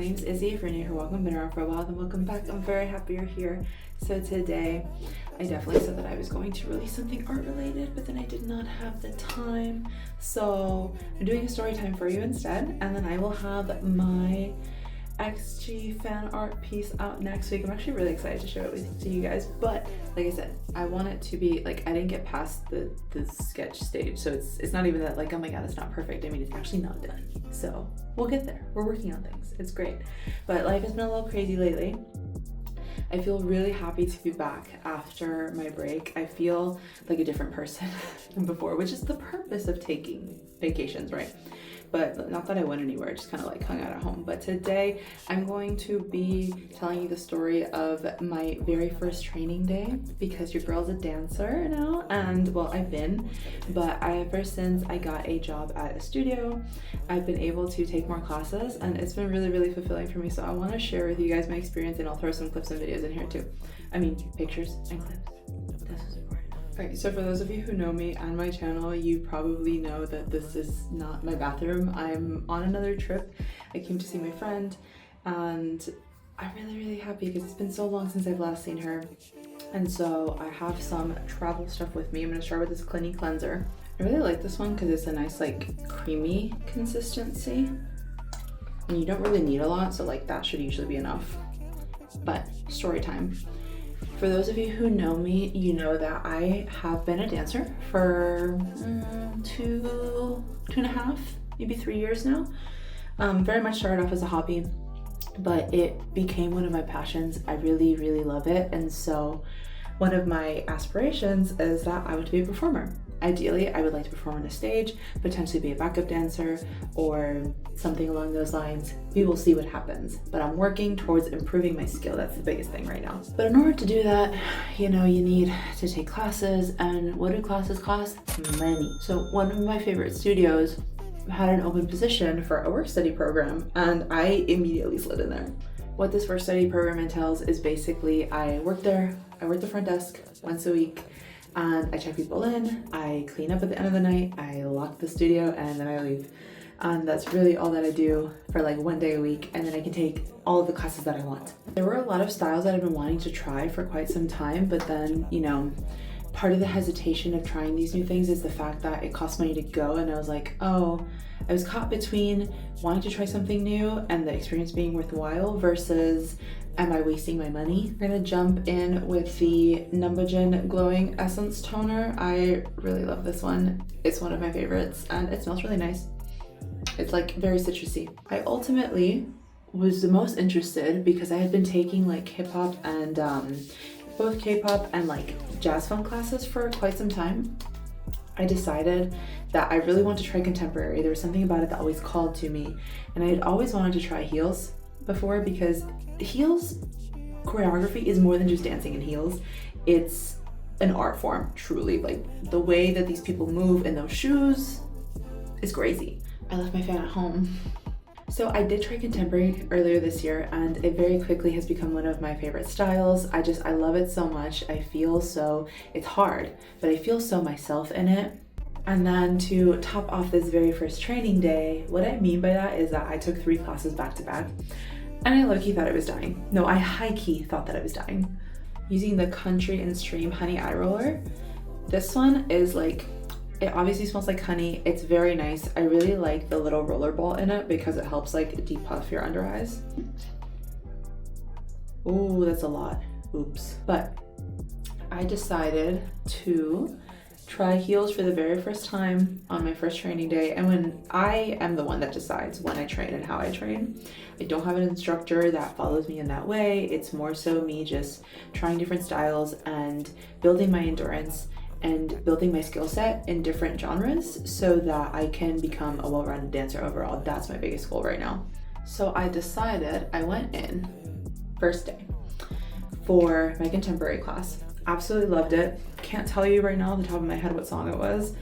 name's Izzy. If you're new here, welcome. Been around for a while, then welcome back. I'm very happy you're here. So today, I definitely said that I was going to release something art related, but then I did not have the time. So I'm doing a story time for you instead, and then I will have my XG fan art piece out next week. I'm actually really excited to show it to you guys, but like I said, I want it to be like, I didn't get past the sketch stage, so it's not even that like, oh my god, it's not perfect. I mean, it's actually not done, so we'll get there. We're working on things. It's great, but life has been a little crazy lately. I feel really happy to be back after my break. I feel like a different person than before, which is the purpose of taking vacations, right? But not that I went anywhere, just kind of like hung out at home. But today I'm going to be telling you the story of my very first training day, because your girl's a dancer now, and well, I've been, but ever since I got a job at a studio, I've been able to take more classes, and it's been really, really fulfilling for me. So I want to share with you guys my experience, and I'll throw some clips and videos in here too. I mean, pictures and clips. This is important. Okay, so for those of you who know me and my channel, you probably know that this is not my bathroom. I'm on another trip. I came to see my friend, and I'm really, really happy because it's been so long since I've last seen her. And so I have some travel stuff with me. I'm gonna start with this Clinique cleanser. I really like this one because it's a nice like creamy consistency. And you don't really need a lot, so like that should usually be enough. But story time. For those of you who know me, you know that I have been a dancer for two and a half, maybe 3 years now. Very much started off as a hobby, but it became one of my passions. I really, really love it. And so one of my aspirations is that I want to be a performer. Ideally, I would like to perform on a stage, potentially be a backup dancer or something along those lines. We will see what happens, but I'm working towards improving my skill. That's the biggest thing right now. But in order to do that, you know, you need to take classes, and what do classes cost? Money. So one of my favorite studios had an open position for a work study program, and I immediately slid in there. What this work study program entails is basically I work there, I work the front desk once a week, and I check people in, I clean up at the end of the night, I lock the studio, and then I leave. And that's really all that I do for like 1 day a week, and then I can take all of the classes that I want. There were a lot of styles that I've been wanting to try for quite some time, but then, you know, part of the hesitation of trying these new things is the fact that it costs money to go, and I was like, oh, I was caught between wanting to try something new and the experience being worthwhile versus am I wasting my money? We're gonna jump in with the Numbagen Glowing Essence Toner. I really love this one. It's one of my favorites, and it smells really nice. It's like very citrusy. I ultimately was the most interested because I had been taking like hip hop and both K-pop and like jazz funk classes for quite some time. I decided that I really want to try contemporary. There was something about it that always called to me, and I had always wanted to try heels before, because heels choreography is more than just dancing in heels. It's an art form, truly. Like the way that these people move in those shoes is crazy. I left my fan at home. So I did try contemporary earlier this year, and it very quickly has become one of my favorite styles. I love it so much. I feel so, it's hard, but I feel so myself in it. And then to top off this very first training day, what I mean by that is that I took 3 classes back to back, and I low-key thought I was dying. No, I high-key thought that I was dying. Using the Country and Stream Honey Eye Roller. This one is like, it obviously smells like honey. It's very nice. I really like the little roller ball in it because it helps like depuff your under eyes. Ooh, that's a lot. Oops. But I decided to try heels for the very first time on my first training day. And when I am the one that decides when I train and how I train, I don't have an instructor that follows me in that way. It's more so me just trying different styles and building my endurance and building my skill set in different genres so that I can become a well-rounded dancer overall. That's my biggest goal right now. So I decided, I went in first day for my contemporary class. Absolutely loved it. Can't tell you right now off the top of my head what song it was.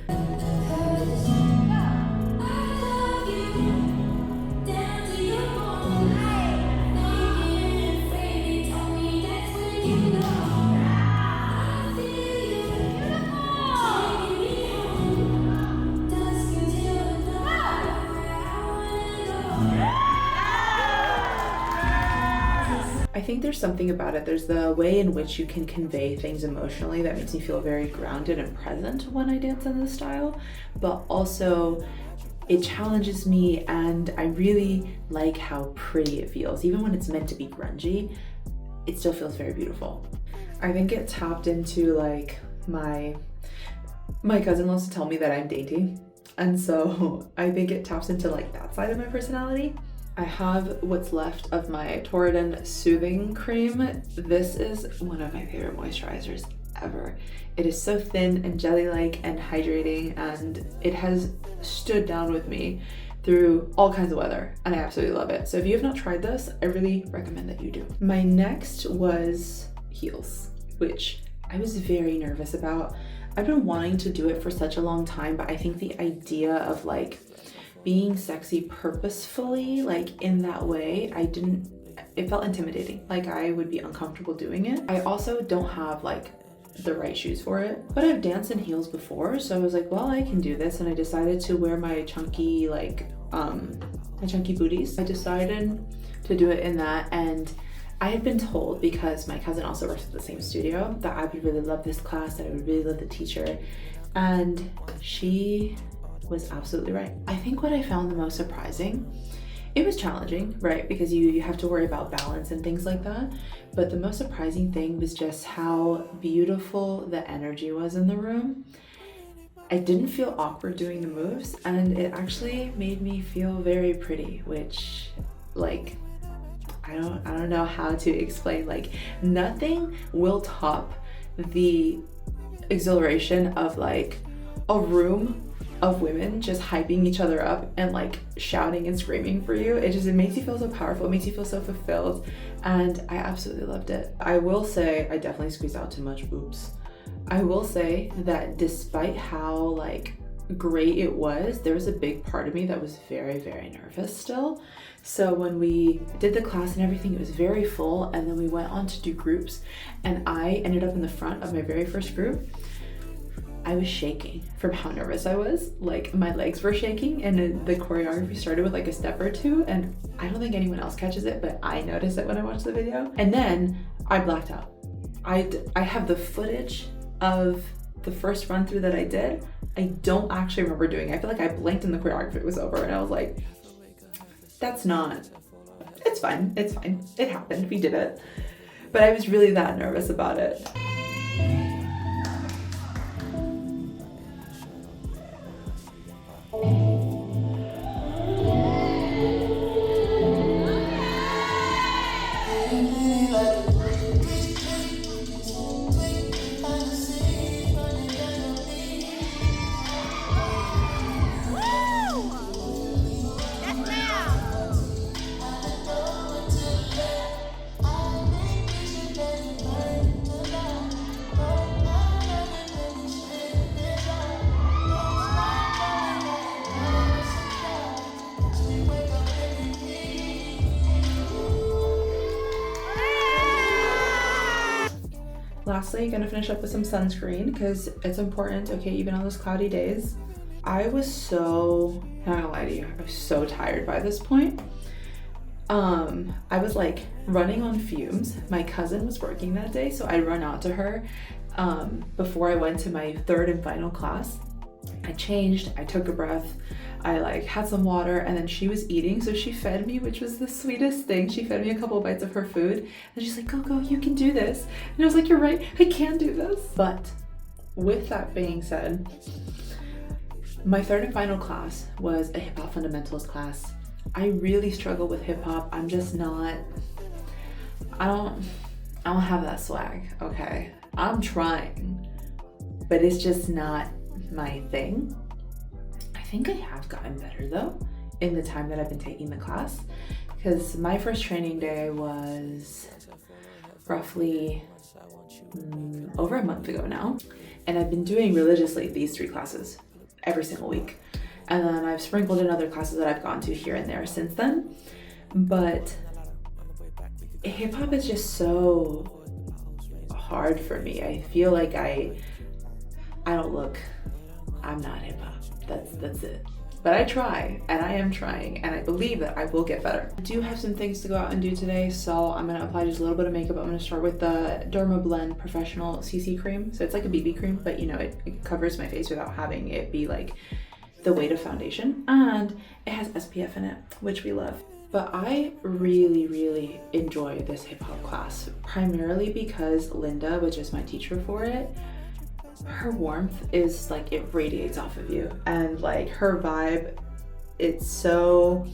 think there's something about it. There's the way in which you can convey things emotionally that makes me feel very grounded and present when I dance in this style, but also it challenges me, and I really like how pretty it feels. Even when it's meant to be grungy, it still feels very beautiful. I think it tapped into like my cousin loves to tell me that I'm dainty, and so I think it taps into like that side of my personality. I have what's left of my Torridon Soothing Cream. This is one of my favorite moisturizers ever. It is so thin and jelly-like and hydrating, and it has stood down with me through all kinds of weather, and I absolutely love it. So if you have not tried this, I really recommend that you do. My next was heels, which I was very nervous about. I've been wanting to do it for such a long time, but I think the idea of like being sexy purposefully, like in that way, it felt intimidating. Like I would be uncomfortable doing it. I also don't have like the right shoes for it, but I've danced in heels before, so I was like, well, I can do this, and I decided to wear my chunky like my chunky booties. I decided to do it in that, and I had been told, because my cousin also works at the same studio, that I would really love this class, that I would really love the teacher, and she was absolutely right. I think what I found the most surprising, it was challenging, right? Because you have to worry about balance and things like that. But the most surprising thing was just how beautiful the energy was in the room. I didn't feel awkward doing the moves, and it actually made me feel very pretty, which like, I don't know how to explain. Like nothing will top the exhilaration of like a room of women just hyping each other up and like shouting and screaming for you. It makes you feel so powerful. It makes you feel so fulfilled, and I absolutely loved it. I will say I definitely squeezed out too much boobs. I will say that despite how like great it was, there was a big part of me that was very, very nervous still. So when we did the class and everything, it was very full, and then we went on to do groups, and I ended up in the front of my very first group. I was shaking from how nervous I was. Like my legs were shaking, and the choreography started with like a step or two, and I don't think anyone else catches it, but I noticed it when I watched the video. And then I blacked out. I have the footage of the first run through that I did. I don't actually remember doing it. I feel like I blinked and the choreography was over, and I was like, it's fine, it happened, we did it. But I was really that nervous about it. Lastly, gonna finish up with some sunscreen because it's important, okay, even on those cloudy days. I was so, not gonna lie to you, I was so tired by this point. I was like running on fumes. My cousin was working that day, so I run out to her before I went to my third and final class. I changed, I took a breath, I like had some water, and then she was eating, so she fed me, which was the sweetest thing. She fed me a couple bites of her food, and she's like, go, you can do this. And I was like, you're right, I can do this. But with that being said, my third and final class was a hip hop fundamentals class. I really struggle with hip hop. I'm just not, I don't have that swag, okay? I'm trying, but it's just not my thing. I think I have gotten better though in the time that I've been taking the class, because my first training day was roughly over a month ago now, and I've been doing religiously these 3 classes every single week, and then I've sprinkled in other classes that I've gone to here and there since then. But hip hop is just so hard for me. I feel like I don't look, I'm not hip hop. That's it. but I try, and I am trying, and I believe that I will get better. I do have some things to go out and do today, so I'm gonna apply just a little bit of makeup. I'm gonna start with the Derma Blend Professional CC Cream. So it's like a BB cream, but you know, it covers my face without having it be like the weight of foundation, and it has SPF in it, which we love. But I really enjoy this hip hop class, primarily because Linda, which is my teacher for it, her warmth is like, it radiates off of you, and like her vibe, it's so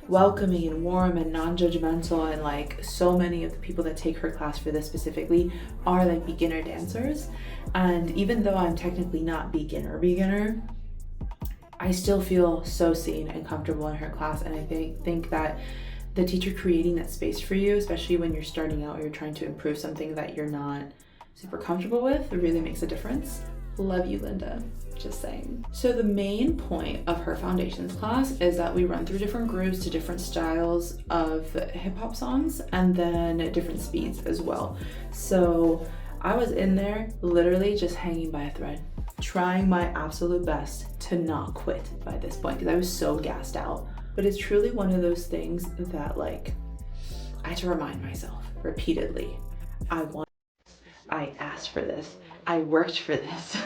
welcoming and warm and non-judgmental, and like so many of the people that take her class for this specifically are like beginner dancers. And even though I'm technically not beginner, I still feel so seen and comfortable in her class. And I think that the teacher creating that space for you, especially when you're starting out or you're trying to improve something that you're not super comfortable with, it really makes a difference. Love you, Linda, just saying. So the main point of her foundations class is that we run through different grooves to different styles of hip hop songs, and then different speeds as well. So I was in there literally just hanging by a thread, trying my absolute best to not quit by this point because I was so gassed out. But it's truly one of those things that like I had to remind myself repeatedly, I asked for this, I worked for this.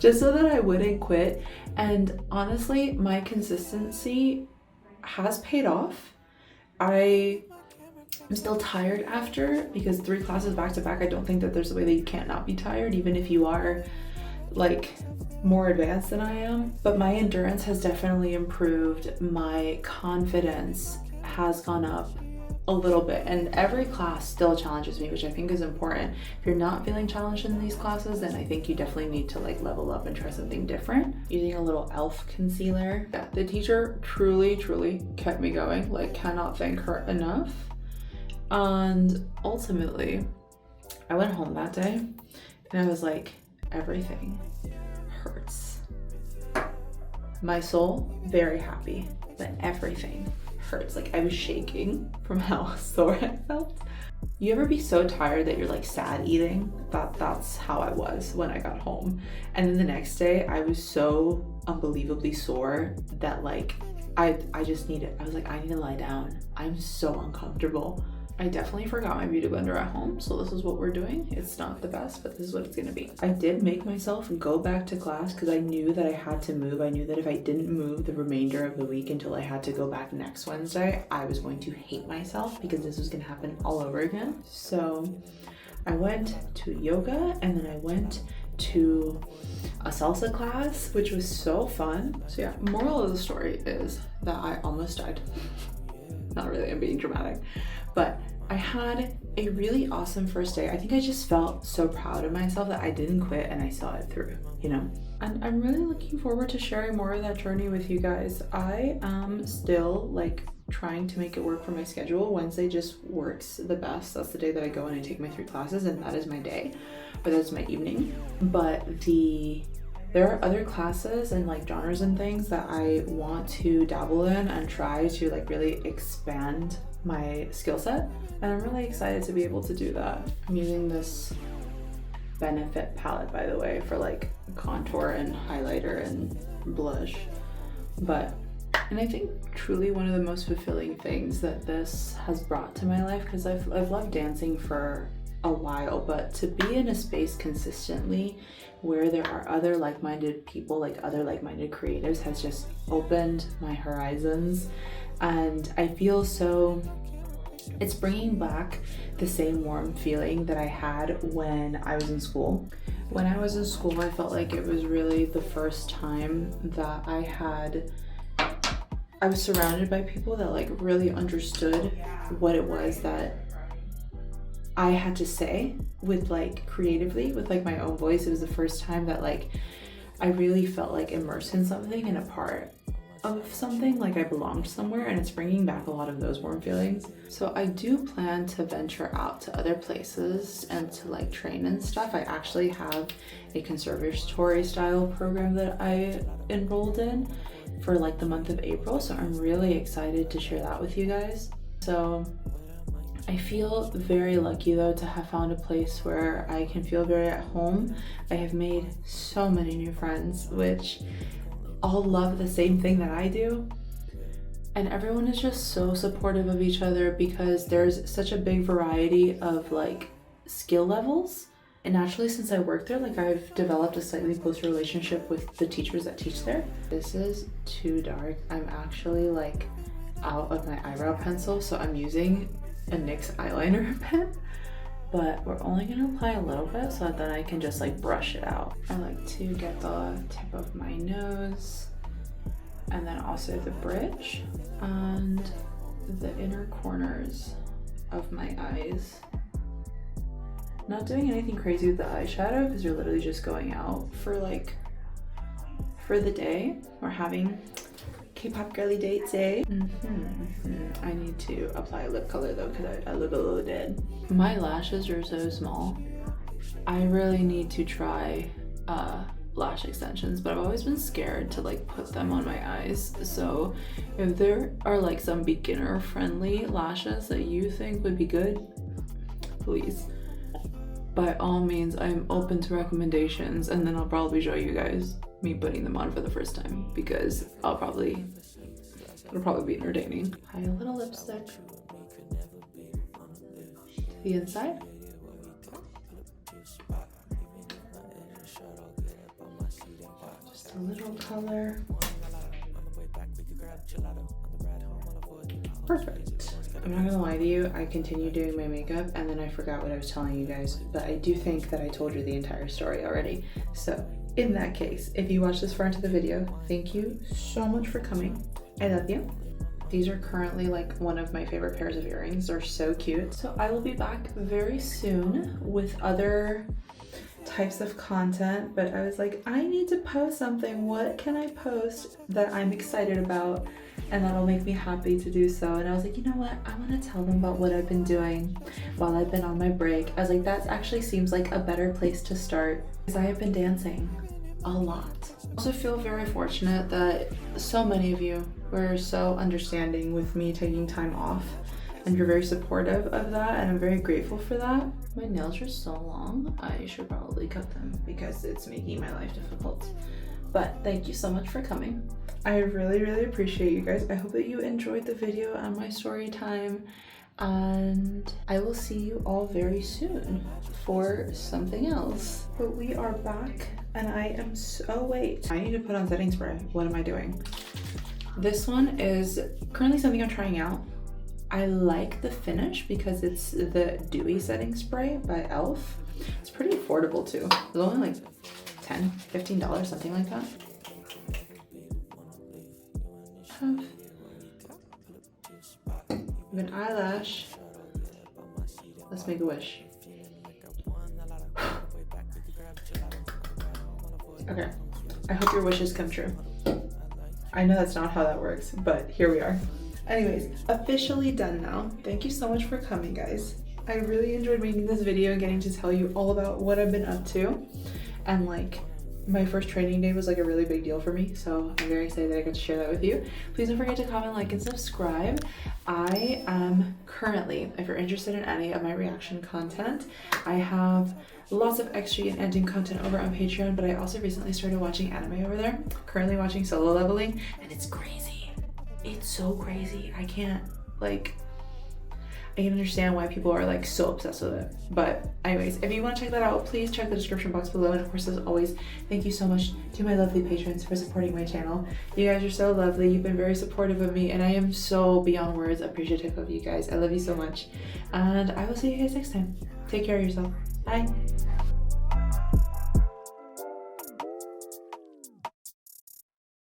Just so that I wouldn't quit. And honestly, my consistency has paid off. I'm still tired after, because 3 classes back to back, I don't think that there's a way that you can't not be tired, even if you are like more advanced than I am. But my endurance has definitely improved. My confidence has gone up a little bit, and every class still challenges me, which I think is important. If you're not feeling challenged in these classes, then I think you definitely need to like level up and try something different. Using a little elf concealer. Yeah, the teacher truly kept me going, like cannot thank her enough. And ultimately I went home that day and I was like, everything hurts. My soul, very happy, but everything hurts. Like I was shaking from how sore I felt. You ever be so tired that you're like sad eating? That's how I was when I got home. And then the next day I was so unbelievably sore that like I was like, I need to lie down. I'm so uncomfortable. I definitely forgot my beauty blender at home, so this is what we're doing. It's not the best, but this is what it's gonna be. I did make myself go back to class because I knew that I had to move. I knew that if I didn't move the remainder of the week until I had to go back next Wednesday, I was going to hate myself because this was gonna happen all over again. So I went to yoga, and then I went to a salsa class, which was so fun. So yeah, moral of the story is that I almost died. Not really, I'm being dramatic, but I had a really awesome first day. I think I just felt so proud of myself that I didn't quit and I saw it through, you know? And I'm really looking forward to sharing more of that journey with you guys. I am still like trying to make it work for my schedule. Wednesday just works the best. That's the day that I go and I take my 3 classes, and that is my day, or that's my evening. But there are other classes and like genres and things that I want to dabble in and try to like really expand my skill set, and I'm really excited to be able to do that. I'm using this Benefit palette, by the way, for like contour and highlighter and blush. And I think truly one of the most fulfilling things that this has brought to my life, because I've loved dancing for a while, but to be in a space consistently where there are other like-minded people, like other like-minded creatives, has just opened my horizons. And I feel so, it's bringing back the same warm feeling that I had when I was in school. When I was in school, I felt like it was really the first time that I was surrounded by people that like really understood what it was that I had to say with like creatively, with like my own voice. It was the first time that like I really felt like immersed in something and a part of something, like I belonged somewhere, and it's bringing back a lot of those warm feelings. So I do plan to venture out to other places and to like train and stuff. I actually have a conservatory style program that I enrolled in for like the month of April, so I'm really excited to share that with you guys. So I feel very lucky though to have found a place where I can feel very at home. I have made so many new friends, which all love the same thing that I do. And everyone is just so supportive of each other because there's such a big variety of like skill levels. And naturally, since I work there, like I've developed a slightly closer relationship with the teachers that teach there. This is too dark. I'm actually like out of my eyebrow pencil, so I'm using a NYX eyeliner pen, but we're only gonna apply a little bit so that then I can just like brush it out. I like to get the tip of my nose and then also the bridge and the inner corners of my eyes. Not doing anything crazy with the eyeshadow because you're literally just going out for the day. We're having K-pop girly date day. I need to apply lip color though because I look a little dead. My lashes are so small. I really need to try lash extensions, but I've always been scared to like put them on my eyes. So if there are like some beginner friendly lashes that you think would be good, please, by all means, I'm open to recommendations, and then I'll probably show you guys me putting them on for the first time because it'll probably be entertaining. Apply a little lipstick to the inside. Just a little color. Perfect. I'm not gonna lie to you, I continued doing my makeup and then I forgot what I was telling you guys, but I do think that I told you the entire story already. So in that case, if you watched this far into the video, thank you so much for coming. I love you. These are currently like one of my favorite pairs of earrings. They're so cute. So I will be back very soon with other types of content, but I was like, I need to post something. What can I post that I'm excited about and that'll make me happy to do so? And I was like, you know what? I want to tell them about what I've been doing while I've been on my break. I was like, that actually seems like a better place to start because I have been dancing a lot. I also feel very fortunate that so many of you were so understanding with me taking time off, and you're very supportive of that, and I'm very grateful for that. My nails are so long, I should probably cut them because it's making my life difficult. But thank you so much for coming. I really, really appreciate you guys. I hope that you enjoyed the video on my story time, and I will see you all very soon for something else. But we are back, and I am so, wait, I need to put on setting spray. What am I doing? This one is currently something I'm trying out. I like the finish because it's the Dewy Setting Spray by e.l.f. It's pretty affordable too. It's only like $10, $15, something like that. Have an eyelash. Let's make a wish. Okay, I hope your wishes come true. I know that's not how that works, but here we are. Anyways, officially done now. Thank you so much for coming, guys. I really enjoyed making this video and getting to tell you all about what I've been up to. And like, my first training day was like a really big deal for me, so I'm very excited that I got to share that with you. Please don't forget to comment, like, and subscribe. I am currently, if you're interested in any of my reaction content, I have lots of extra and ending content over on Patreon, but I also recently started watching anime over there. Currently watching Solo Leveling, and it's crazy. It's so crazy. I can't understand why people are like so obsessed with it. But anyways, if you want to check that out, please check the description box below. And of course, as always, thank you so much to my lovely patrons for supporting my channel. You guys are so lovely. You've been very supportive of me, and I am so beyond words appreciative of you guys. I love you so much. And I will see you guys next time. Take care of yourself. Bye.